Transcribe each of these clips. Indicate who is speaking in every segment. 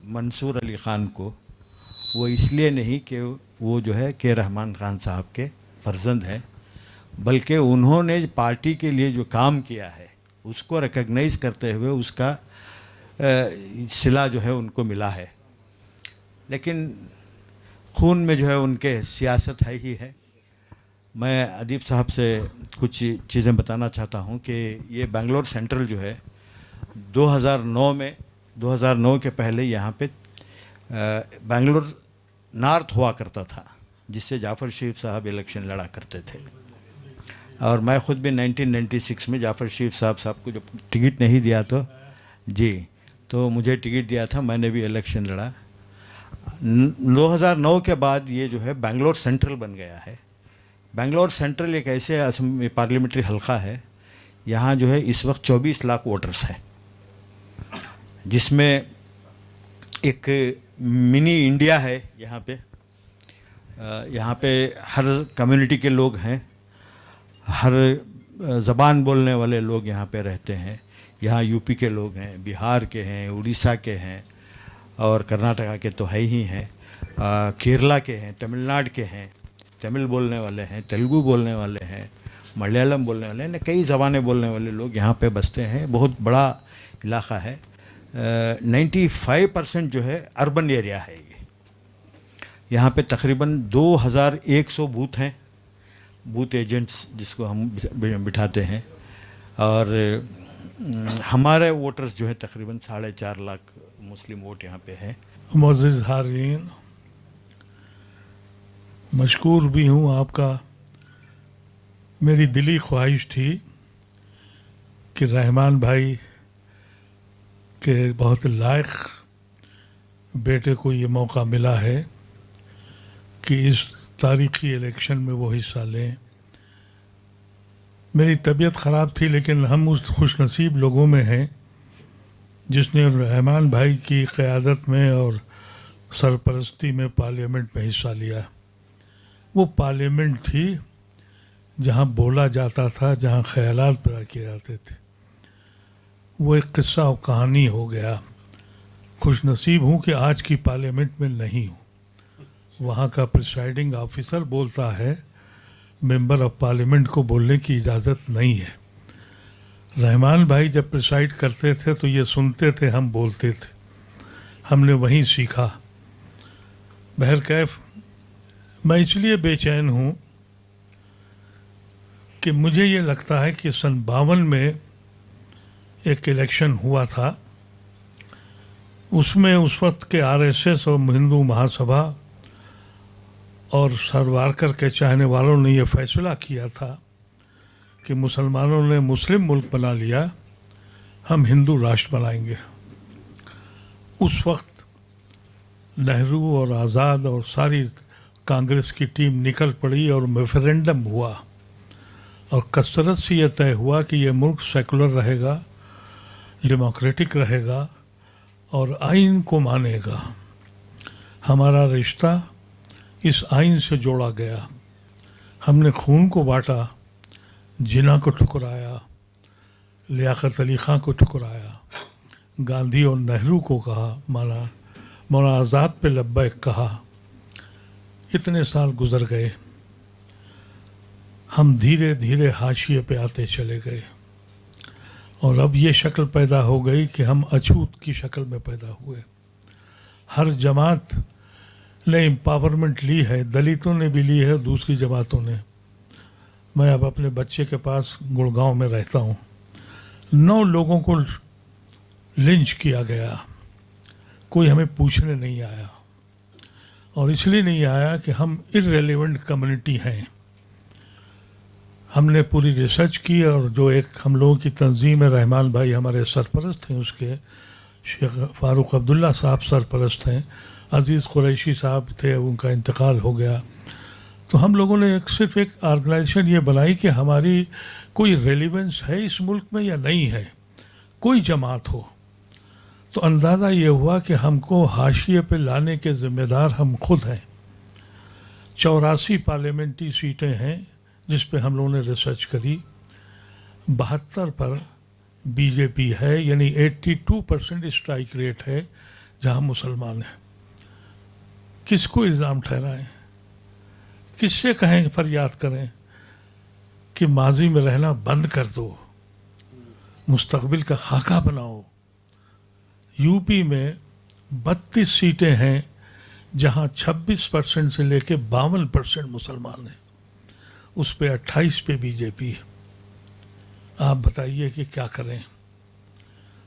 Speaker 1: मंसूर अली ख़ान को, वो इसलिए नहीं कि वो जो है के रहमान ख़ान साहब के फर्जंद हैं, बल्कि उन्होंने पार्टी के लिए जो काम किया है उसको रिकग्नाइज़ करते हुए उसका सिला जो है उनको मिला है। लेकिन खून में जो है उनके सियासत है ही है। मैं अदीब साहब से कुछ चीज़ें बताना चाहता हूँ कि ये बेंगलोर सेंट्रल जो है 2009 के पहले यहाँ पे बेंगलोर नॉर्थ हुआ करता था, जिससे जाफ़र शरीफ साहब इलेक्शन लड़ा करते थे। और मैं ख़ुद भी 1996 में जाफ़र शरीफ साहब को जब टिकट नहीं दिया तो मुझे टिकट दिया था, मैंने भी इलेक्शन लड़ा। 2009 के बाद ये जो है बेंगलोर सेंट्रल बन गया है। बेंगलोर सेंट्रल एक ऐसे पार्लियामेंट्री हल्का है, यहाँ जो है इस वक्त 24 लाख वोटर्स हैं, जिसमें एक मिनी इंडिया है। यहाँ पे हर कम्युनिटी के लोग हैं, हर ज़बान बोलने वाले लोग यहाँ पे रहते हैं। यहाँ यूपी के लोग हैं, बिहार के हैं, उड़ीसा के हैं और कर्नाटका के तो है ही हैं, केरला के हैं, तमिलनाडु के हैं, तमिल बोलने वाले हैं, तेलुगु बोलने वाले हैं, मलयालम बोलने वाले हैं, कई ज़बानें बोलने वाले लोग यहाँ पे बसते हैं। बहुत बड़ा इलाक़ा है। 95% जो है अर्बन एरिया है ये। यहाँ पे तकरीबन 2100 बूथ हैं, बूथ एजेंट्स जिसको हम बिठाते हैं, और हमारे वोटर्स जो है तकरीबन 4.5 लाख मुस्लिम वोट यहाँ पे हैं।
Speaker 2: मुअज़्ज़िज़ हाज़रीन, मशकूर भी हूँ आपका। मेरी दिली ख्वाहिश थी कि रहमान भाई के बहुत लायक बेटे को ये मौका मिला है कि इस तारीख़ी इलेक्शन में वो हिस्सा लें। मेरी तबीयत ख़राब थी, लेकिन हम उस खुशनसीब लोगों में हैं जिसने रहमान भाई की क़यादत में और सरपरस्ती में पार्लियामेंट में हिस्सा लिया। वो पार्लियामेंट थी जहाँ बोला जाता था, जहाँ ख़यालात पैदा किए जाते थे। वो एक किस्सा और कहानी हो गया। खुशनसीब हूँ कि आज की पार्लियामेंट में नहीं हूँ। वहाँ का प्रिसाइडिंग ऑफिसर बोलता है मेंबर ऑफ पार्लियामेंट को बोलने की इजाज़त नहीं है। रहमान भाई जब प्रिसाइड करते थे तो ये सुनते थे, हम बोलते थे, हमने वहीं सीखा। बहरकैफ मैं इसलिए बेचैन हूँ कि मुझे ये लगता है कि सन 52 में एक इलेक्शन हुआ था, उसमें उस वक्त के आरएसएस और हिंदू महासभा और सावरकर के चाहने वालों ने यह फैसला किया था कि मुसलमानों ने मुस्लिम मुल्क बना लिया, हम हिंदू राष्ट्र बनाएंगे। उस वक्त नेहरू और आज़ाद और सारी कांग्रेस की टीम निकल पड़ी और रेफरेंडम हुआ और कसरत से यह तय हुआ कि यह मुल्क सेकुलर रहेगा, डेमोक्रेटिक रहेगा और आइन को मानेगा। हमारा रिश्ता इस आइन से जोड़ा गया। हमने खून को बांटा, जिना को ठुकराया, लियाकत अली ख़ान को ठुकराया, गांधी और नेहरू को कहा माना, मौलाना आज़ाद पे लब्बैक कहा। इतने साल गुज़र गए, हम धीरे धीरे हाशिए पे आते चले गए और अब ये शक्ल पैदा हो गई कि हम अछूत की शक्ल में पैदा हुए। हर जमात ने एम्पावरमेंट ली है, दलितों ने भी ली है, दूसरी जमातों ने। मैं अब अपने बच्चे के पास गुड़गांव में रहता हूँ। 9 लोगों को लिंच किया गया, कोई हमें पूछने नहीं आया, और इसलिए नहीं आया कि हम इर्रेलेवेंट कम्युनिटी हैं। हमने पूरी रिसर्च की और जो एक हम लोगों की तंजीम है, रहमान भाई हमारे सरपरस्त हैं, उसके शेख फ़ारूक अब्दुल्ला साहब सरपरस्त हैं, अज़ीज़ कुरैशी साहब थे, उनका इंतकाल हो गया। तो हम लोगों ने सिर्फ एक ऑर्गेनाइजेशन ये बनाई कि हमारी कोई रेलिवेंस है इस मुल्क में या नहीं है, कोई जमात हो। तो अंदाज़ा ये हुआ कि हमको हाशिए पे लाने के ज़िम्मेदार हम खुद हैं। 84 पार्लियामेंट्री सीटें हैं जिस पे हम लोगों ने रिसर्च करी। 72 पर बीजेपी है, यानी 82% स्ट्राइक रेट है, जहाँ मुसलमान हैं। किसको इल्ज़ाम ठहराएं, किससे कहें, फरियाद करें कि माजी में रहना बंद कर दो, मुस्तकबिल का खाका बनाओ। यूपी में 32 सीटें हैं जहां 26% से लेकर 52% मुसलमान हैं, उस पे 28 पे बीजेपी है। आप बताइए कि क्या करें।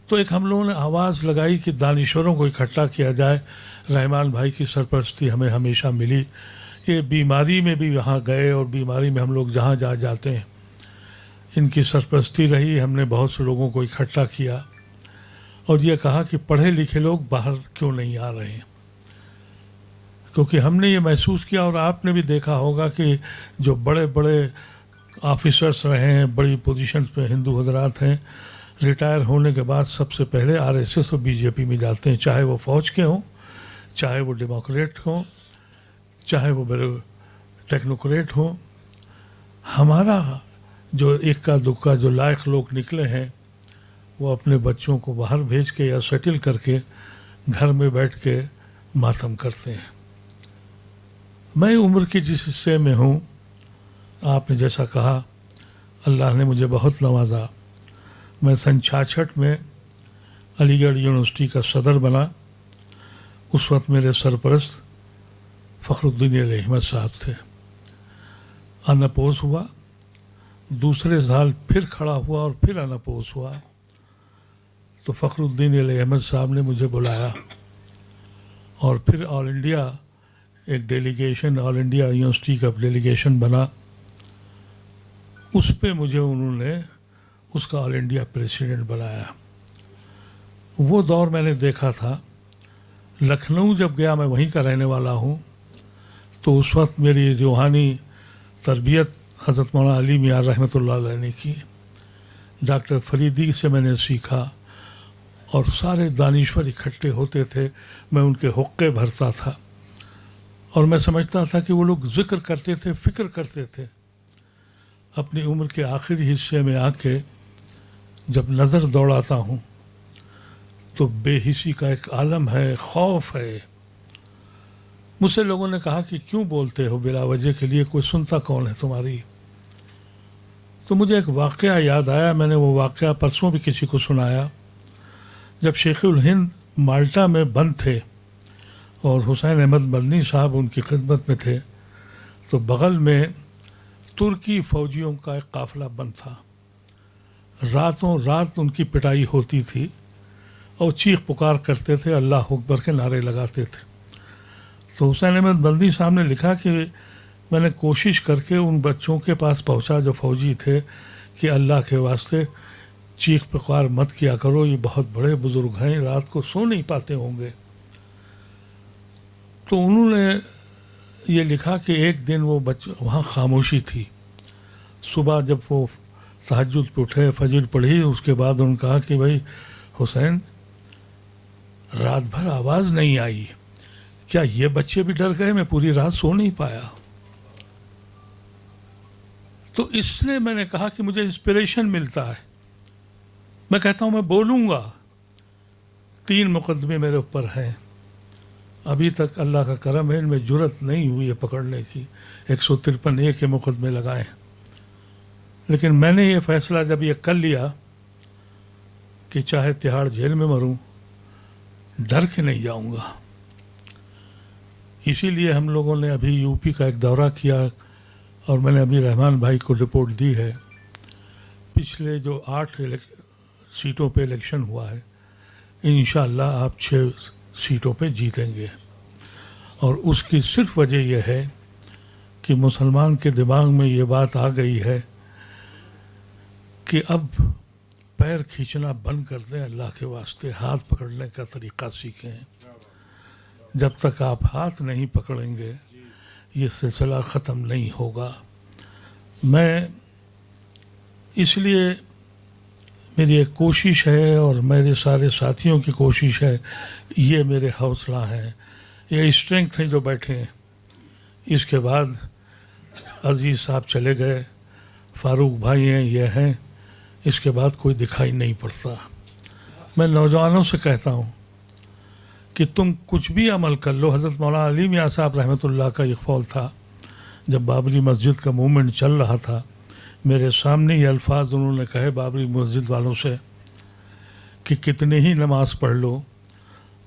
Speaker 2: तो एक हम लोगों ने आवाज़ लगाई कि दानिश्वरों को इकट्ठा किया जाए। रहमान भाई की सरपरस्ती हमें हमेशा मिली। ये बीमारी में भी वहाँ गए और बीमारी में हम लोग जहाँ जहाँ जाते हैं इनकी सरपरस्ती रही। हमने बहुत से लोगों को इकट्ठा किया और ये कहा कि पढ़े लिखे लोग बाहर क्यों नहीं आ रहे हैं, क्योंकि हमने ये महसूस किया और आपने भी देखा होगा कि जो बड़े बड़े ऑफिसर्स रहे हैं, बड़ी पोजीशंस पे हिंदू हजरात हैं, रिटायर होने के बाद सबसे पहले आरएसएस और बीजेपी में जाते हैं, चाहे वो फौज के हों, चाहे वो डेमोक्रेट हों, चाहे वो बड़े टेक्नोक्रेट हों। हमारा जो इक्का दुक्का जो लायक लोग निकले हैं वो अपने बच्चों को बाहर भेज के या सेटल करके घर में बैठ के मातम करते हैं। मैं उम्र की जिस हिस्से में हूँ, आपने जैसा कहा, अल्लाह ने मुझे बहुत नवाजा। मैं सन 66 में अलीगढ़ यूनिवर्सिटी का सदर बना। उस वक्त मेरे सरपरस्त फ़खरुद्दीन अहमद साहब थे। अनअपोज हुआ, दूसरे साल फिर खड़ा हुआ और फिर अनअपोज हुआ। तो फ़खरुद्दीन अहमद साहब ने मुझे बुलाया और फिर ऑल इंडिया एक डेलीगेशन, ऑल इंडिया यूनिवर्सिटी का डेलीगेशन बना। उस पे मुझे उन्होंने उसका ऑल इंडिया प्रेसिडेंट बनाया। वो दौर मैंने देखा था। लखनऊ जब गया, मैं वहीं का रहने वाला हूँ, तो उस वक्त मेरी रूहानी तरबियत हज़रत मौलाना अली मियां रहमतुल्लाह अलैह ने की। डॉक्टर फरीदी से मैंने सीखा और सारे दानिश्वर इकट्ठे होते थे, मैं उनके हुक्के भरता था और मैं समझता था कि वो लोग ज़िक्र करते थे, फ़िक्र करते थे। अपनी उम्र के आखिरी हिस्से में आके जब नज़र दौड़ाता हूँ तो बेहिसी का एक आलम है, खौफ है। मुझसे लोगों ने कहा कि क्यों बोलते हो बिला वजह के लिए, कोई सुनता कौन है तुम्हारी। तो मुझे एक वाक़या याद आया, मैंने वो वाक़या परसों भी किसी को सुनाया। जब शेखुल हिंद माल्टा में बंद थे और हुसैन अहमद मदनी साहब उनकी खिदमत में थे, तो बगल में तुर्की फ़ौजियों का एक काफ़िला बंद था। रातों रात उनकी पिटाई होती थी और चीख पुकार करते थे, अल्लाह अकबर के नारे लगाते थे। तो हुसैन अहमद मदनी साहब ने लिखा कि मैंने कोशिश करके उन बच्चों के पास पहुंचा जो फ़ौजी थे कि अल्लाह के वास्ते चीख पुकार मत किया करो, ये बहुत बड़े बुज़ुर्ग हैं, रात को सो नहीं पाते होंगे। तो उन्होंने ये लिखा कि एक दिन वो बच्चे, वहाँ खामोशी थी। सुबह जब वो तहज्जुद पे उठे, फजर पढ़ी, उसके बाद उन्होंने कहा कि भाई हुसैन, रात भर आवाज़ नहीं आई, क्या ये बच्चे भी डर गए? मैं पूरी रात सो नहीं पाया। तो इसने मैंने कहा कि मुझे इंस्पिरेशन मिलता है। मैं कहता हूँ मैं बोलूँगा। 3 मुकदमे मेरे ऊपर हैं, अभी तक अल्लाह का करम है, इनमें जुर्रत नहीं हुई है पकड़ने की। 153 ए के मुकदमे लगाए, लेकिन मैंने ये फ़ैसला जब ये कर लिया कि चाहे तिहाड़ जेल में मरूं, डर के नहीं जाऊंगा। इसीलिए हम लोगों ने अभी यूपी का एक दौरा किया और मैंने अभी रहमान भाई को रिपोर्ट दी है। पिछले जो 8 सीटों पे इलेक्शन हुआ है, इंशाअल्लाह आप 6 सीटों पे जीतेंगे। और उसकी सिर्फ वजह यह है कि मुसलमान के दिमाग में ये बात आ गई है कि अब पैर खींचना बंद कर दें, अल्लाह के वास्ते हाथ पकड़ने का तरीक़ा सीखें। जब तक आप हाथ नहीं पकड़ेंगे ये सिलसिला ख़त्म नहीं होगा। मैं इसलिए, मेरी एक कोशिश है और मेरे सारे साथियों की कोशिश है, ये मेरे हौसला है, ये स्ट्रेंथ है जो बैठे हैं। इसके बाद अजीज़ साहब चले गए, फ़ारूक भाई हैं, ये हैं, इसके बाद कोई दिखाई नहीं पड़ता। मैं नौजवानों से कहता हूँ कि तुम कुछ भी अमल कर लो। हज़रत मौलाना अली मियां साहब रहमतुल्लाह का एक कौल था, जब बाबरी मस्जिद का मूवमेंट चल रहा था, मेरे सामने ये अल्फाज उन्होंने कहे बाबरी मस्जिद वालों से कि कितने ही नमाज पढ़ लो,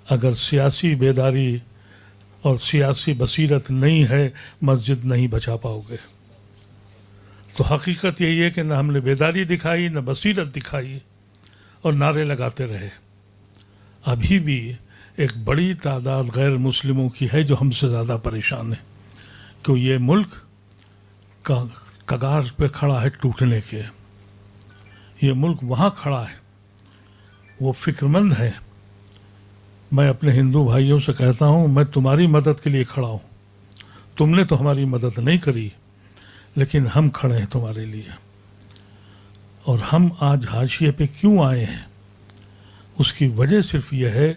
Speaker 2: अगर सियासी बेदारी और सियासी बसीरत नहीं है, मस्जिद नहीं बचा पाओगे। तो हकीकत यही है कि न हमने बेदारी दिखाई, न बसीरत दिखाई, और नारे लगाते रहे। अभी भी एक बड़ी तादाद गैर मुस्लिमों की है जो हमसे ज़्यादा परेशान है कि ये मुल्क का कगार पे खड़ा है टूटने के। ये मुल्क वहाँ खड़ा है, वो फिक्रमंद है। मैं अपने हिंदू भाइयों से कहता हूँ, मैं तुम्हारी मदद के लिए खड़ा हूँ। तुमने तो हमारी मदद नहीं करी, लेकिन हम खड़े हैं तुम्हारे लिए। और हम आज हाशिए पे क्यों आए हैं, उसकी वजह सिर्फ यह है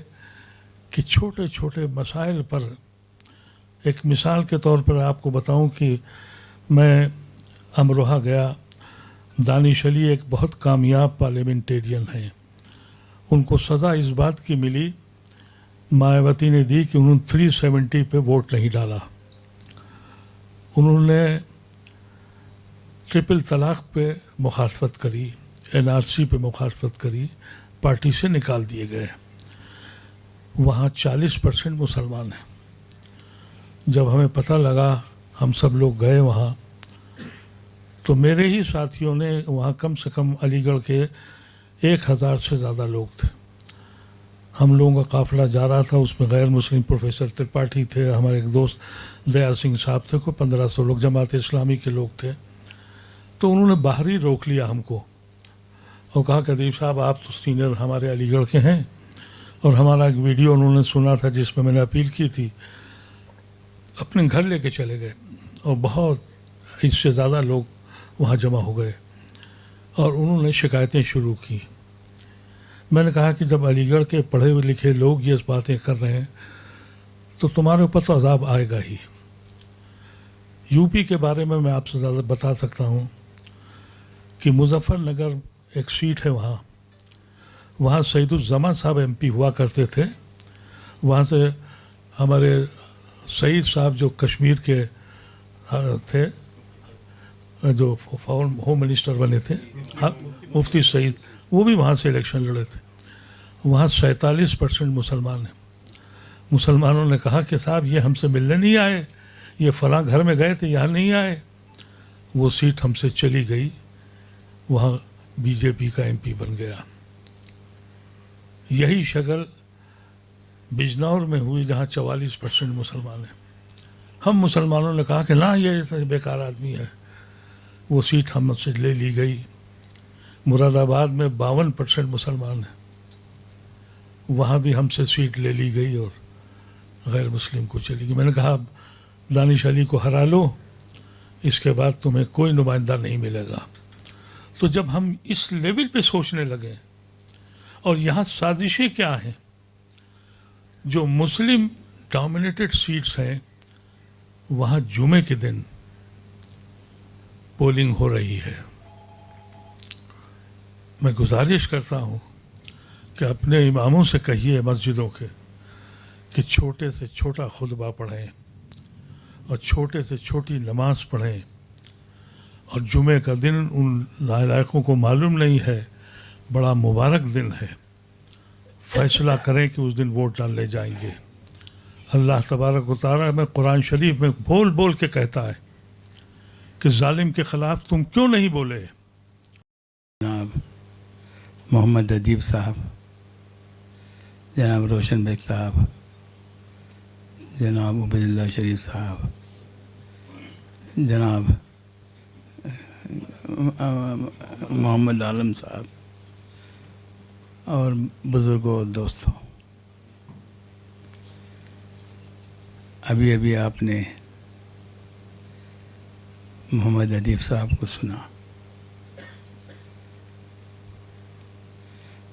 Speaker 2: कि छोटे छोटे मसाइल पर, एक मिसाल के तौर पर आपको बताऊं कि मैं अमरोहा गया। दानिश अली एक बहुत कामयाब पार्लियामेंटेरियन हैं। उनको सज़ा इस बात की मिली, मायावती ने दी कि उन्होंने 370 पे वोट नहीं डाला। उन्होंने ट्रिपल तलाक पे मुखालफत करी, NRC पे मुखालफत करी, पार्टी से निकाल दिए गए। वहाँ 40% मुसलमान हैं। जब हमें पता लगा, हम सब लोग गए वहाँ, तो मेरे ही साथियों ने वहाँ कम से कम अलीगढ़ के 1000 से ज़्यादा लोग थे। हम लोगों का काफ़िला जा रहा था, उसमें गैर मुस्लिम प्रोफेसर त्रिपाठी थे, हमारे एक दोस्त दया सिंह साहब थे, को 1500 लोग जमात इस्लामी के लोग थे। तो उन्होंने बाहर ही रोक लिया हमको और कहा कि अदीब साहब, आप तो सीनियर हमारे अलीगढ़ के हैं, और हमारा एक वीडियो उन्होंने सुना था जिसमें मैंने अपील की थी, अपने घर लेके चले गए। और बहुत इससे ज़्यादा लोग वहाँ जमा हो गए और उन्होंने शिकायतें शुरू की। मैंने कहा कि जब अलीगढ़ के पढ़े लिखे लोग ये बातें कर रहे हैं तो तुम्हारे ऊपर तो अजाब आएगा ही। यूपी के बारे में मैं आपसे ज़्यादा बता सकता हूँ कि मुजफ्फरनगर एक सीट है, वहाँ सईदुज़्ज़मा साहब MP हुआ करते थे। वहाँ से हमारे सईद साहब जो कश्मीर के थे, जो होम मिनिस्टर बने थे, हाँ, मुफ्ती सईद, वो भी वहाँ से इलेक्शन लड़े थे। वहाँ 47% मुसलमान हैं। मुसलमानों ने कहा कि साहब ये हमसे मिलने नहीं आए, ये फलां घर में गए थे, यहाँ नहीं आए। वो सीट हमसे चली गई, वहाँ BJP का MP बन गया। यही शक्ल बिजनौर में हुई जहाँ 44% मुसलमान हैं। हम मुसलमानों ने कहा कि ना, ये बेकार आदमी है, वो सीट हमसे ले ली गई। मुरादाबाद में 52% मुसलमान हैं, वहाँ भी हमसे सीट ले ली गई और गैर मुस्लिम को चली गई। मैंने कहा दानिश अली को हरा लो, इसके बाद तुम्हें कोई नुमाइंदा नहीं मिलेगा। तो जब हम इस लेवल पे सोचने लगे, और यहाँ साजिशें क्या हैं, जो मुस्लिम डोमिनेटेड सीट्स हैं वहाँ जुमे के दिन पोलिंग हो रही है। मैं गुजारिश करता हूँ कि अपने इमामों से कहिए मस्जिदों के कि छोटे से छोटा खुतबा पढ़ें और छोटे से छोटी नमाज पढ़ें। और जुमे का दिन उन नालायकों को मालूम नहीं है, बड़ा मुबारक दिन है। फैसला करें कि उस दिन वोट डालने जाएंगे। अल्लाह तबारक व तआला में कुरान शरीफ में बोल बोल के कहता है कि जालिम के ख़िलाफ़ तुम क्यों नहीं बोले।
Speaker 3: जनाब मोहम्मद अदीब साहब, जनाब रोशन बेग साहब, जनाब उबैदुल्लाह शरीफ साहब, जनाब मोहम्मद आलम साहब और बुज़ुर्गों और दोस्तों, अभी अभी आपने मोहम्मद अदीब साहब को सुना।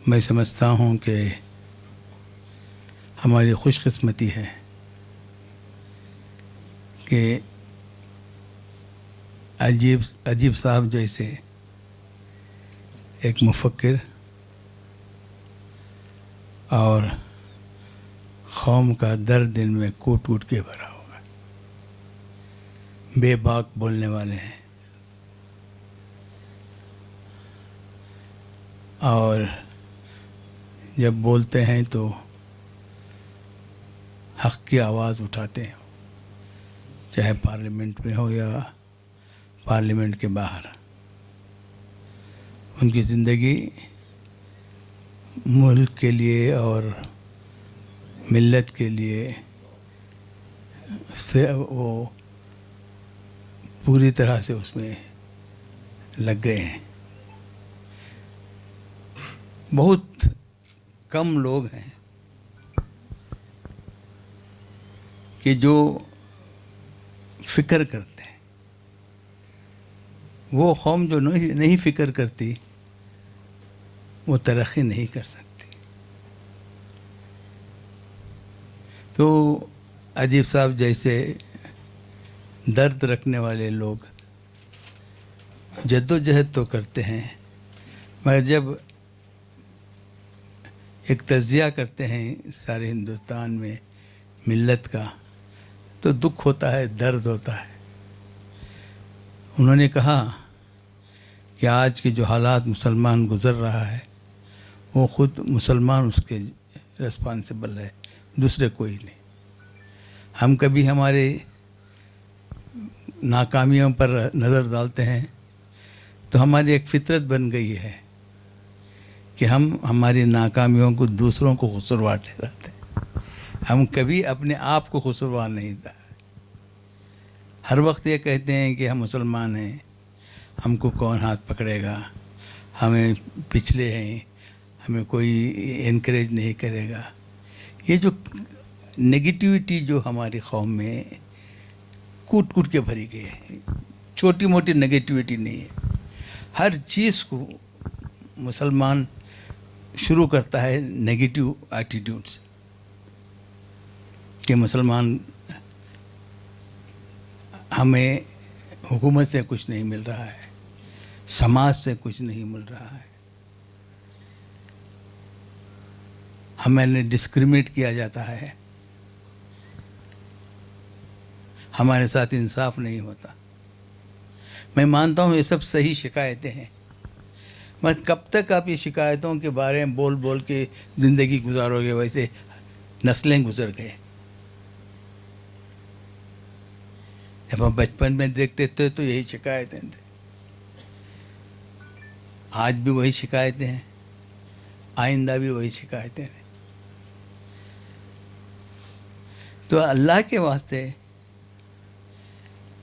Speaker 3: मैं समझता हूँ कि हमारी खुशकिस्मती है कि अजीब साहब जैसे एक मुफक्किर और कौम का दर्द दिल में कूट कूट के भरा हुआ है। बेबाक बोलने वाले हैं और जब बोलते हैं तो हक़ की आवाज़ उठाते हैं, चाहे पार्लियामेंट में हो या पार्लियामेंट के बाहर। उनकी ज़िंदगी मुल्क के लिए और मिल्लत के लिए से वो पूरी तरह से उसमें लग गए हैं। बहुत कम लोग हैं कि जो फ़िक्र करते हैं। वो कौम जो नहीं फ़िक्र करती वो तरक्की नहीं कर सकती। तो अजीब साहब जैसे दर्द रखने वाले लोग जद्दोजहद तो करते हैं, मगर जब एक तज़िया करते हैं सारे हिंदुस्तान में मिल्लत का, तो दुख होता है, दर्द होता है। उन्होंने कहा कि आज के जो हालात मुसलमान गुज़र रहा है वो ख़ुद मुसलमान उसके रिस्पॉन्सिबल है, दूसरे कोई नहीं। हम कभी हमारे नाकामियों पर नज़र डालते हैं तो हमारी एक फितरत बन गई है कि हम हमारी नाकामियों को दूसरों को खुसरवार ठहराते हैं। हम कभी अपने आप को खुसरवार नहीं था। हर वक्त ये कहते हैं कि हम मुसलमान हैं, हमको कौन हाथ पकड़ेगा, हमें पिछले हैं, हमें कोई इनकरेज नहीं करेगा। ये जो नेगेटिविटी जो हमारी कौम में कूट कूट के भरी गई है, छोटी मोटी नेगेटिविटी नहीं है। हर चीज़ को मुसलमान शुरू करता है नेगेटिव एटीट्यूड से कि मुसलमान हमें हुकूमत से कुछ नहीं मिल रहा है, समाज से कुछ नहीं मिल रहा है, हमें डिस्क्रिमिनेट किया जाता है, हमारे साथ इंसाफ नहीं होता। मैं मानता हूँ ये सब सही शिकायतें हैं, मगर कब तक आप ये शिकायतों के बारे में बोल बोल के ज़िंदगी गुजारोगे? वैसे नस्लें गुजर गए। जब हम बचपन में देखते थे तो यही शिकायतें थी, आज भी वही शिकायतें हैं, आइंदा भी वही शिकायतें हैं। तो अल्लाह के वास्ते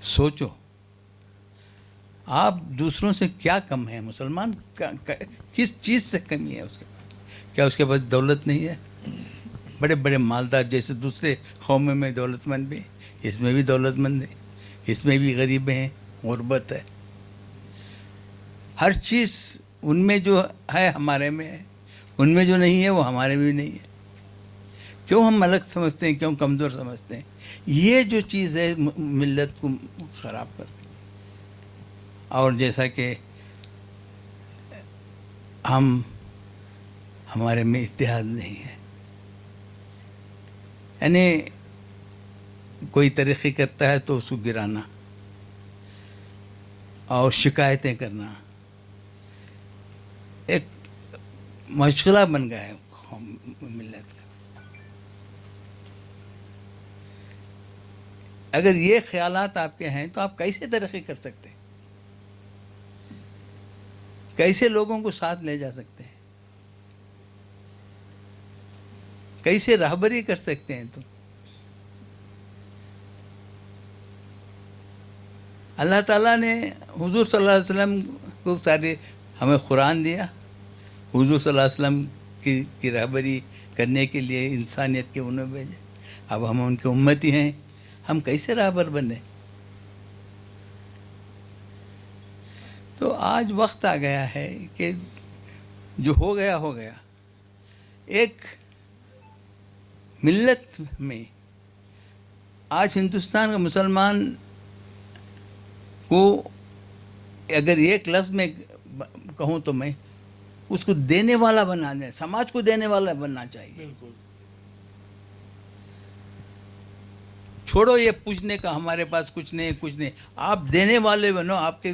Speaker 3: सोचो, आप दूसरों से क्या कम है? मुसलमान किस चीज़ से कमी है उसके पास? क्या उसके पास दौलत नहीं है? बड़े बड़े मालदार जैसे दूसरे कौमों में दौलतमंद भी, इसमें भी दौलतमंद है, इसमें भी गरीब हैं, गुर्बत है। हर चीज़ उनमें जो है हमारे में है, उनमें जो नहीं है वो हमारे में भी नहीं है। क्यों हम अलग समझते हैं, क्यों कमज़ोर समझते हैं? ये जो चीज़ है मिल्लत को ख़राब कर। और जैसा कि हमारे में इत्तेहाद नहीं है, यानी कोई तरक्की करता है तो उसको गिराना और शिकायतें करना एक मशगला बन गया है मिल्लत का। अगर ये ख्यालात आपके हैं तो आप कैसे तरक्की कर सकते हैं? कैसे लोगों को साथ ले जा सकते हैं? कैसे राहबरी कर सकते हैं? तो अल्लाह ताला ने हुजूर सल्लल्लाहु अलैहि वसल्लम को सारे हमें कुरान दिया, हुजूर सल्लल्लाहु अलैहि वसल्लम की राहबरी करने के लिए इंसानियत के उन्हें भेजे। अब हम उनके उम्मती हैं, हम कैसे राहबर बने? तो आज वक्त आ गया है कि जो हो गया हो गया। एक मिल्लत में आज हिंदुस्तान का मुसलमान को अगर एक लफ्ज़ में कहूँ तो मैं उसको देने वाला बनाने, समाज को देने वाला बनना चाहिए। छोड़ो ये पूछने का हमारे पास कुछ नहीं कुछ नहीं, आप देने वाले बनो, आपके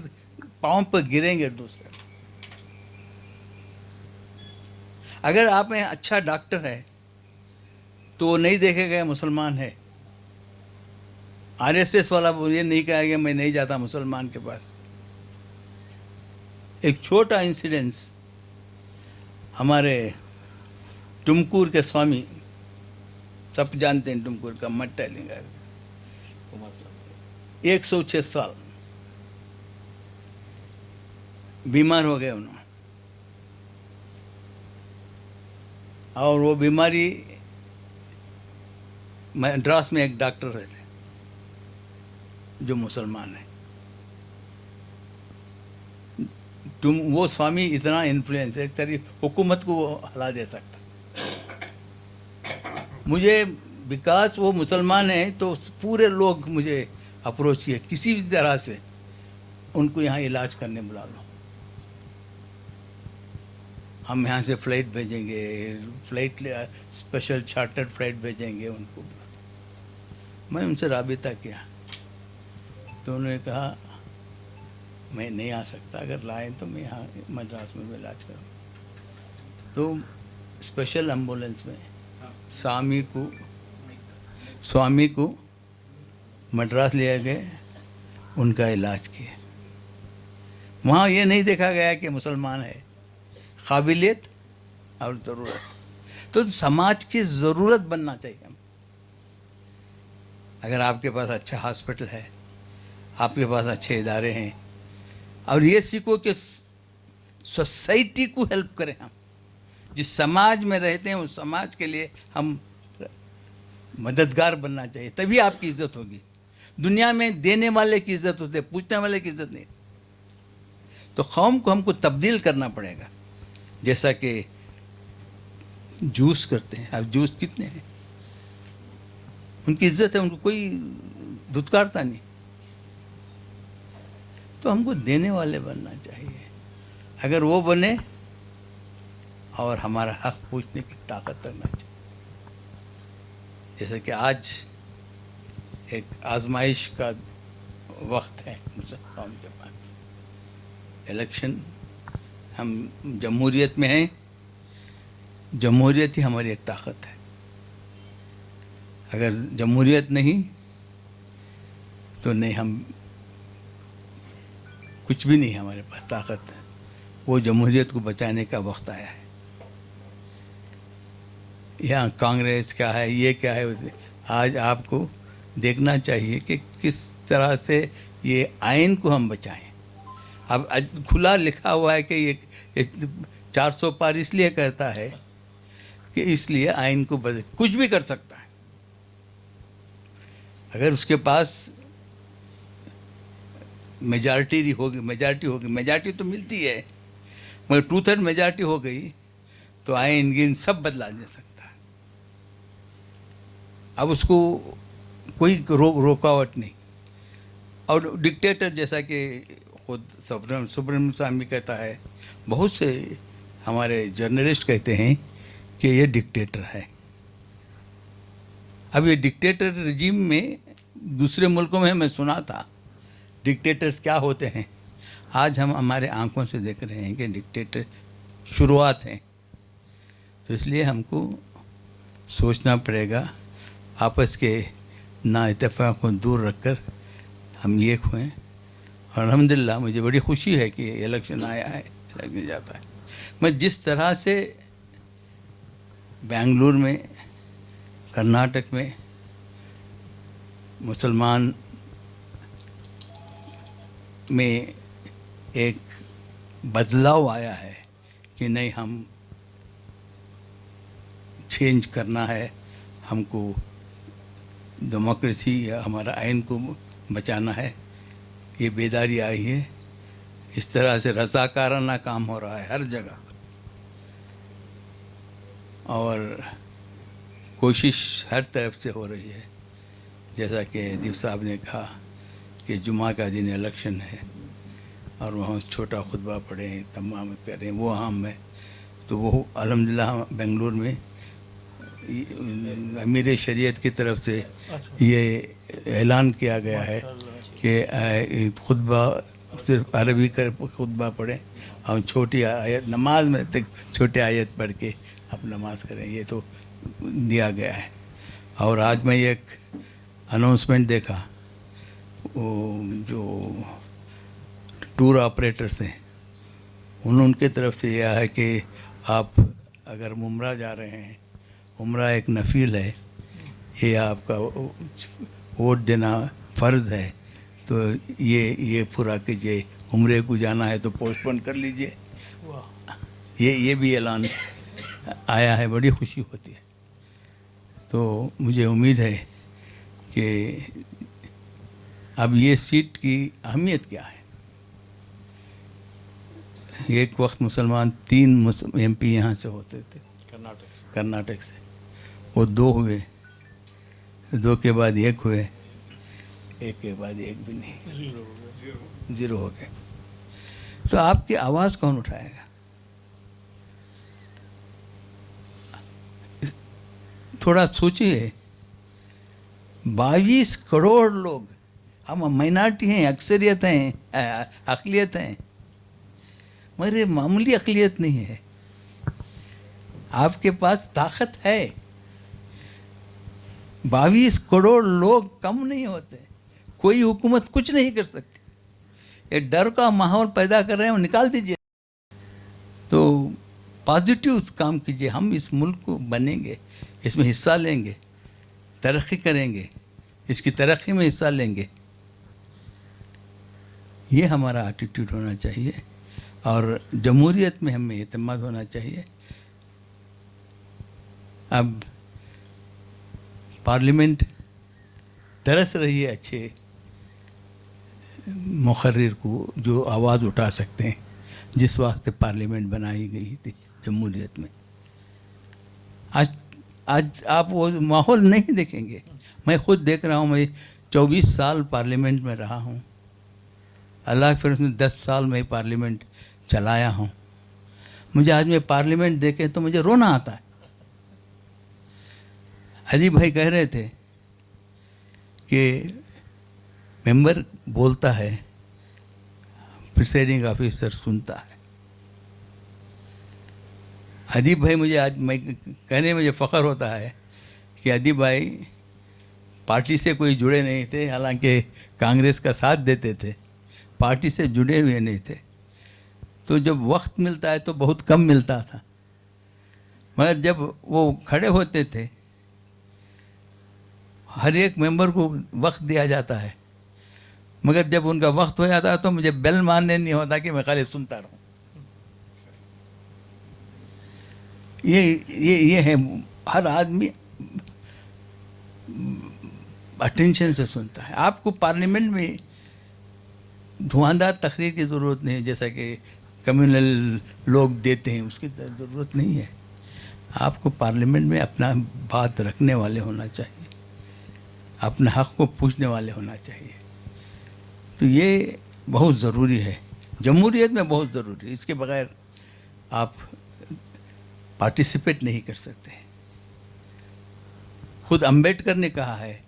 Speaker 3: पाँव पर गिरेंगे दूसरे। अगर आप में अच्छा डॉक्टर है तो वो नहीं देखेगा मुसलमान है। आरएसएस वाला ये नहीं कहेगा मैं नहीं जाता मुसलमान के पास। एक छोटा इंसिडेंस, हमारे टुमकुर के स्वामी, सब जानते हैं टुमकुर का, मत टेलिंग, 106 साल बीमार हो गए उन्होंने, और वो बीमारी मद्रास में एक डॉक्टर रहते जो मुसलमान है। वो स्वामी इतना इन्फ्लुएंस है, एक तरह हुकूमत को वो हिला दे सकता। मुझे विकास, वो मुसलमान है तो पूरे लोग मुझे अप्रोच किए, किसी भी तरह से उनको यहाँ इलाज करने बुला लो, हम यहाँ से फ़्लाइट भेजेंगे, फ़्लाइट स्पेशल चार्टर्ड फ़्लाइट भेजेंगे उनको। मैं उनसे राबिता किया तो उन्होंने कहा मैं नहीं आ सकता, अगर लाएं तो मैं यहाँ मद्रास में इलाज करूँ। तो स्पेशल एम्बुलेंस में स्वामी को मद्रास ले गए, उनका इलाज किए। वहाँ ये नहीं देखा गया कि मुसलमान है, काबिलियत और ज़रूरत। तो समाज की ज़रूरत बनना चाहिए। अगर आपके पास अच्छा हॉस्पिटल है, आपके पास अच्छे इदारे हैं, और ये सीखो कि सोसाइटी को हेल्प करें, हम जिस समाज में रहते हैं उस समाज के लिए हम मददगार बनना चाहिए, तभी आपकी इज्जत होगी। दुनिया में देने वाले की इज्जत होती है, पूछने वाले की इज्जत नहीं। तो कौम को हमको तब्दील करना पड़ेगा, जैसा कि जूस करते हैं। अब जूस कितने हैं, उनकी इज्जत है, उनको कोई धुतकारता नहीं। तो हमको देने वाले बनना चाहिए। अगर वो बने और हमारा हक पूछने की ताकत रखना चाहिए। जैसे कि आज एक आजमाइश का वक्त है मुसलमान के पास, इलेक्शन, हम जमहूरियत में हैं, जमहूरियत ही हमारी एक ताकत है। अगर जमहूरियत नहीं तो नहीं, हम कुछ भी नहीं हमारे पास ताकत है। वो जमहूरियत को बचाने का वक्त आया है। यहाँ कांग्रेस क्या है, ये क्या है, आज आपको देखना चाहिए कि किस तरह से ये आइन को हम बचाएं। अब खुला लिखा हुआ है कि ये 400 पार इसलिए करता है कि इसलिए आइन को बदल, कुछ भी कर सकता है। अगर उसके पास मेजॉरिटी होगी, मेजॉरिटी तो मिलती है, मगर 2/3 मेजॉरिटी हो गई तो आइन गिन सब बदला जा सकता है। अब उसको कोई रोकावट नहीं। और डिक्टेटर, जैसा कि खुद सुब्रमण्यम स्वामी कहता है, बहुत से हमारे जर्नलिस्ट कहते हैं कि ये डिक्टेटर है। अब ये डिक्टेटर रिजीम में दूसरे मुल्कों में मैं सुना था डिक्टेटर्स क्या होते हैं। आज हम हमारे आंखों से देख रहे हैं कि डिक्टेटर शुरुआत है। तो इसलिए हमको सोचना पड़ेगा, आपस के नाइतफ़ाक़ को दूर रखकर हम एक हुए। और अल्हम्दुलिल्लाह मुझे बड़ी खुशी है कि इलेक्शन आया है, इलेक्शन जाता है। मैं जिस तरह से बेंगलुरु में, कर्नाटक में मुसलमान में एक बदलाव आया है कि नहीं, हम चेंज करना है, हमको डेमोक्रेसी या हमारा आइन को बचाना है, ये बेदारी आई है। इस तरह से रज़ाकाराना काम हो रहा है हर जगह, और कोशिश हर तरफ से हो रही है। जैसा कि अदीब साहब ने कहा कि जुमा का दिन इलेक्शन है और वहाँ छोटा खुतबा पढ़ें, तमाम करें, वो अहम है। तो वो अल्हम्दुलिल्लाह बेंगलुरु में अमीर शरीयत की तरफ से ये ऐलान किया गया है कि खुतबा सिर्फ अरबी का खुतबा पढ़ें और छोटी आयत नमाज में तक छोटी आयत पढ़ के आप नमाज करें, ये तो दिया गया है। और आज मैं एक अनाउंसमेंट देखा, वो जो टूर ऑपरेटर्स हैं उनके तरफ से यह है कि आप अगर उम्रा जा रहे हैं, उम्रा एक नफील है, ये आपका वोट देना फ़र्ज़ है, तो ये पूरा कीजिए। उम्रे को जाना है तो पोस्टपोन कर लीजिए। ये भी ऐलान आया है, बड़ी खुशी होती है। तो मुझे उम्मीद है कि अब ये सीट की अहमियत क्या है। एक वक्त मुसलमान 3 MP यहाँ से होते थे, कर्नाटक से, वो 2 हुए, 2 के बाद 1 हुए, 1 के बाद 1 भी नहीं, 0 हो गए। तो आपकी आवाज़ कौन उठाएगा? थोड़ा सोचिए, 22 करोड़ लोग, हम माइनॉरिटी हैं, अक्सरियत हैं, अक़लियत हैं, मगर मामूली अक़लियत नहीं है। आपके पास ताकत है। 22 करोड़ लोग कम नहीं होते, कोई हुकूमत कुछ नहीं कर सकती। ये डर का माहौल पैदा कर रहे हैं, निकाल दीजिए। तो पॉजिटिव काम कीजिए, हम इस मुल्क को बनेंगे, इसमें हिस्सा लेंगे, तरक्की करेंगे, इसकी तरक्की में हिस्सा लेंगे। ये हमारा एटीट्यूड होना चाहिए और जमहूरियत में हमें एतमाद होना चाहिए। अब पार्लियामेंट तरस रही है अच्छे मुखर्रिर को जो आवाज़ उठा सकते हैं, जिस वास्ते पार्लियामेंट बनाई गई थी जमहूरियत में। आज आप वो माहौल नहीं देखेंगे। मैं खुद देख रहा हूँ, मैं 24 साल पार्लियामेंट में रहा हूँ, अल्लाह फिर उसने 10 साल में पार्लियामेंट चलाया हूँ। मुझे आज में पार्लियामेंट देखे तो मुझे रोना आता है। अजीब भाई कह रहे थे कि मेंबर बोलता है, प्रिसाइडिंग ऑफिसर सुनता है। अदीब भाई, मुझे आज मैं कहने मुझे फ़ख्र होता है कि अदीब भाई पार्टी से कोई जुड़े नहीं थे, हालांकि कांग्रेस का साथ देते थे, पार्टी से जुड़े हुए नहीं थे। तो जब वक्त मिलता है तो बहुत कम मिलता था, मगर जब वो खड़े होते थे, हर एक मेंबर को वक्त दिया जाता है, मगर जब उनका वक्त हो जाता है तो मुझे बेल मारने नहीं होता कि मैं खाली सुनता रहूं। ये है, हर आदमी अटेंशन से सुनता है। आपको पार्लियामेंट में धुआंधार तकरीर की ज़रूरत नहीं है, जैसा कि कम्युनल लोग देते हैं, उसकी ज़रूरत नहीं है। आपको पार्लियामेंट में अपना बात रखने वाले होना चाहिए, अपने हक़ को पूछने वाले होना चाहिए। तो ये बहुत ज़रूरी है, जमहूरियत में बहुत ज़रूरी है। इसके बगैर आप पार्टिसिपेट नहीं कर सकते। खुद अंबेडकर ने कहा है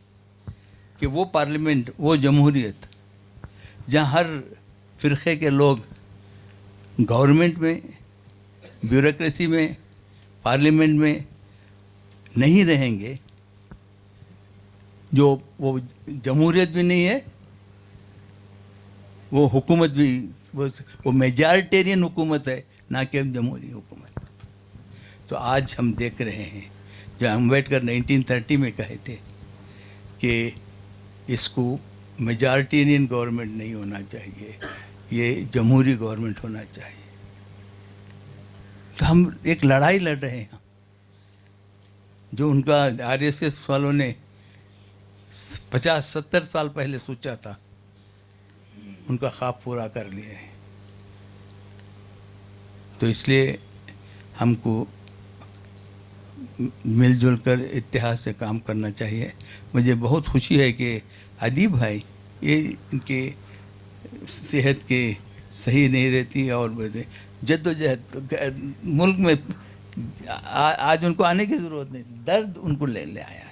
Speaker 3: कि वो पार्लियामेंट, वो जमहूरियत जहाँ हर फ़िरक़े के लोग गवर्नमेंट में, ब्यूरोक्रेसी में, पार्लियामेंट में नहीं रहेंगे, जो वो जमहूरियत भी नहीं है, वो हुकूमत भी, वो मेजॉरिटेरियन हुकूमत है, ना कि जमहूरी हुकूमत। तो आज हम देख रहे हैं, जो अम्बेडकर 1930 में कहे थे कि इसको मेजॉरिटेरियन गवर्नमेंट नहीं होना चाहिए, ये जमहूरी गवर्नमेंट होना चाहिए। तो हम एक लड़ाई लड़ रहे हैं, जो उनका RSS वालों ने 50-70 साल पहले सोचा था, उनका ख्वाब पूरा कर लिया है। तो इसलिए हमको मिलजुल कर इत्तेहाद से काम करना चाहिए। मुझे बहुत खुशी है कि अदीब भाई, ये इनके सेहत के सही नहीं रहती और जद्दोजहद मुल्क में आज उनको आने की ज़रूरत नहीं, दर्द उनको ले ले आया है।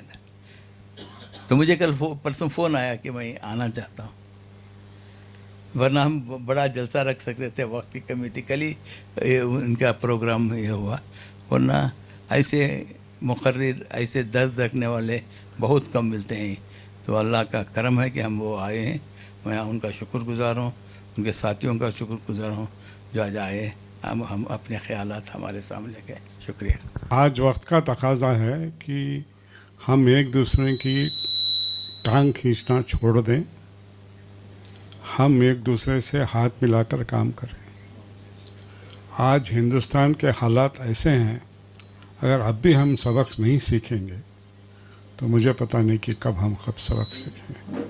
Speaker 3: तो मुझे कल परसों फ़ोन आया कि मैं आना चाहता हूँ, वरना हम बड़ा जलसा रख सकते थे, वक्त की कमी थी। कल ही उनका प्रोग्राम ये हुआ, वरना ऐसे मुकर्रिर ऐसे दर्द रखने वाले बहुत कम मिलते हैं। तो अल्लाह का करम है कि हम वो आए हैं। मैं उनका शुक्रगुजार हूँ, उनके साथियों का शुक्रगुजार हूँ जो आज आए, हम अपने ख्यालात हमारे सामने के। शुक्रिया।
Speaker 4: आज वक्त का तकाजा है कि हम एक दूसरे की टांग खींचना छोड़ दें, हम एक दूसरे से हाथ मिलाकर काम करें। आज हिंदुस्तान के हालात ऐसे हैं, अगर अब भी हम सबक नहीं सीखेंगे तो मुझे पता नहीं कि कब हम कब सबक सीखेंगे।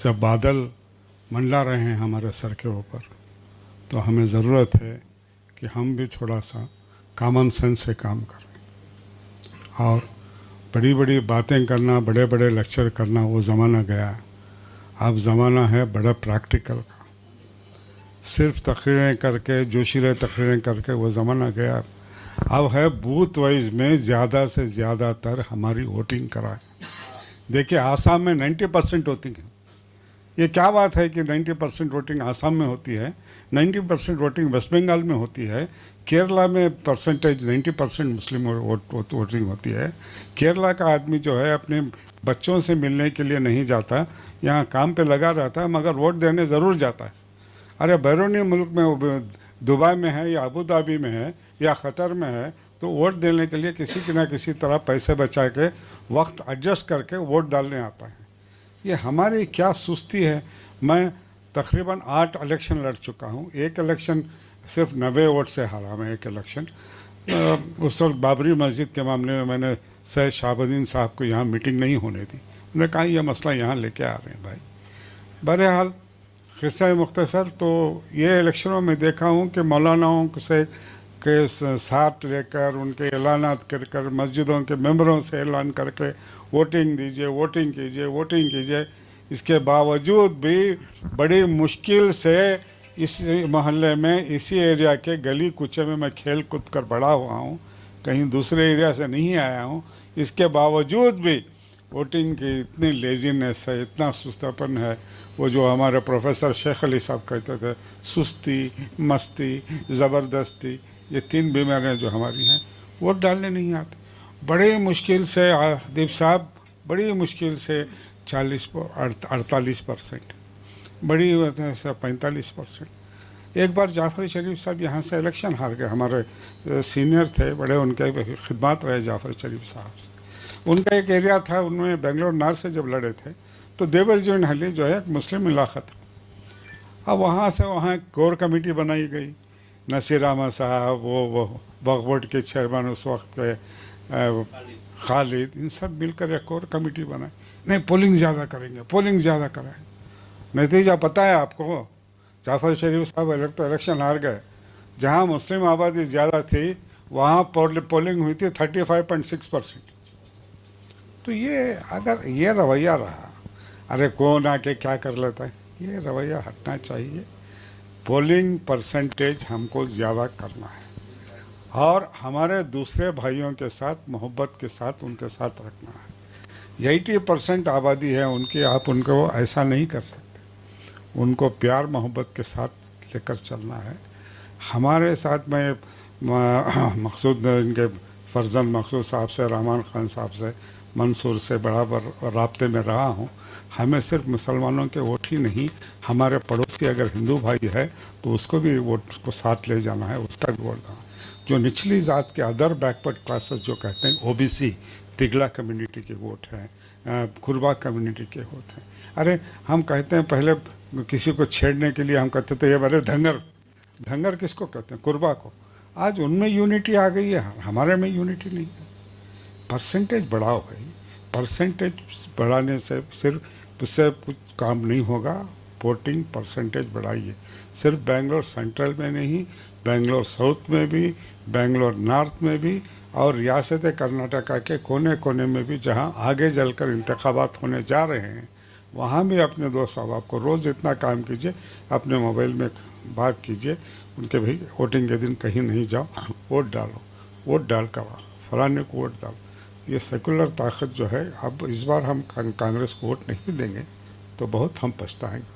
Speaker 4: जब बादल मंडरा रहे हैं हमारे सर के ऊपर, तो हमें ज़रूरत है कि हम भी थोड़ा सा कॉमन सेंस से काम करें। और बड़ी बड़ी बातें करना, बड़े बड़े लेक्चर करना, वो ज़माना गया। अब ज़माना है बड़ा प्रैक्टिकल का। सिर्फ तकरीरें करके, जोशीले तकरीरें करके वो ज़माना गया। अब है बूथ वाइज में ज़्यादा से ज़्यादातर हमारी वोटिंग कराएं। देखिए आसाम में 90% वोटिंग है। ये क्या बात है कि 90% वोटिंग आसाम में होती है, 90% वोटिंग वेस्ट बंगाल में होती है, केरला में परसेंटेज 90% मुस्लिम वोटिंग होती है। केरला का आदमी जो है अपने बच्चों से मिलने के लिए नहीं जाता, यहाँ काम पे लगा रहता है, मगर वोट देने ज़रूर जाता है। अरे बैरूनी मुल्क में, दुबई में है या अबू धाबी में है या क़तर में है, तो वोट देने के लिए किसी न किसी तरह पैसे बचा के वक्त एडजस्ट करके वोट डालने आता है। ये हमारी क्या सुस्ती है। मैं तकरीबन 8 इलेक्शन लड़ चुका हूँ। एक इलेक्शन सिर्फ 90 वोट से हारा मैं, एक इलेक्शन। उस वक्त बाबरी मस्जिद के मामले में मैंने सैयद शहाबुद्दीन साहब को यहाँ मीटिंग नहीं होने दी। उन्होंने कहा यह मसला यहाँ लेके आ रहे हैं भाई। बहरहाल क़िस्सा मुख्तसर, तो ये इलेक्शनों में देखा हूँ कि मौलानाओं से के साथ लेकर, उनके ऐलानात कर कर, मस्जिदों के मेंबरों से ऐलान करके वोटिंग दीजिए, वोटिंग कीजिए, वोटिंग कीजिए। इसके बावजूद भी बड़ी मुश्किल से इस मोहल्ले में, इसी एरिया के गली कुचे में मैं खेल कूद कर बड़ा हुआ हूँ, कहीं दूसरे एरिया से नहीं आया हूँ। इसके बावजूद भी वोटिंग की इतनी लेजीनेस है, इतना सुस्तापन है। वो जो हमारे प्रोफेसर शेख अली साहब कहते थे, सुस्ती, मस्ती, ज़बरदस्ती, ये 3 बीमारियाँ जो हमारी हैं, वोट डालने नहीं आते। बड़ी मुश्किल से दीप साहब, बड़ी मुश्किल से 48%, बड़ी 45%। एक बार जाफ़र शरीफ साहब यहाँ से इलेक्शन हार गए। हमारे सीनियर थे, बड़े उनके खिदमत रहे जाफ़र शरीफ साहब से। उनका एक एरिया था, उनमें बेंगलोर नार से जब लड़े थे, तो देवरजन हली जो है एक मुस्लिम इलाका था। अब वहाँ से वहाँ कोर कमेटी बनाई गई। नसीर अहमद साहब, वो वक्फ बोर्ड के चेयरमैन उस वक्त के खालिद, इन सब मिलकर एक कोर कमेटी बनाई। नहीं, पोलिंग ज़्यादा करेंगे, पोलिंग ज़्यादा कराएं। नतीजा पता है आपको, जाफ़र शरीफ साहब इलेक्शन हार गए। जहाँ मुस्लिम आबादी ज़्यादा थी वहाँ पोलिंग हुई थी 35.6%। तो ये अगर ये रवैया रहा, अरे कौन आके क्या कर लेता है, ये रवैया हटना चाहिए। पोलिंग परसेंटेज हमको ज़्यादा करना है और हमारे दूसरे भाइयों के साथ मोहब्बत के साथ उनके साथ रखना है। 80% आबादी है उनकी, आप उनको ऐसा नहीं कर सकते। उनको प्यार मोहब्बत के साथ लेकर चलना है। हमारे साथ में मकसूद, इनके फर्जंद मकसूद साहब से, रहमान खान साहब से, मंसूर से बराबर राब्ते में रहा हूँ। हमें सिर्फ मुसलमानों के वोट ही नहीं, हमारे पड़ोसी अगर हिंदू भाई है तो उसको भी वोट को साथ ले जाना है, उसका भी वोट देना। जो निचली ज़ात के अदर बैकवर्ड क्लासेस जो कहते हैं, ओबीसी, तिगला कम्युनिटी के वोट हैं, कुरबा कम्युनिटी के वोट हैं। अरे हम कहते हैं, पहले किसी को छेड़ने के लिए हम कहते थे ये अरे धंगर, धंगर किसको कहते हैं? कुरबा को। आज उनमें यूनिटी आ गई है, हमारे में यूनिटी नहीं है। परसेंटेज बढ़ाओ भाई, परसेंटेज बढ़ाने से सिर्फ उससे कुछ काम नहीं होगा। वोटिंग परसेंटेज बढ़ाइए, सिर्फ बेंगलोर सेंट्रल में नहीं, बेंगलोर साउथ में भी, बेंगलोर नॉर्थ में भी, और रियासत कर्नाटका के कोने कोने में भी जहां आगे चलकर इंतखाबात होने जा रहे हैं, वहाँ भी अपने दोस्त साहब को रोज़ इतना काम कीजिए, अपने मोबाइल में बात कीजिए उनके, भाई वोटिंग के दिन कहीं नहीं जाओ, वोट डालो। वोट डाल कर आ, फलाने को वोट डाल। ये सेकुलर ताकत जो है, अब इस बार हम कांग्रेस को वोट नहीं देंगे तो बहुत हम पछताएंगे।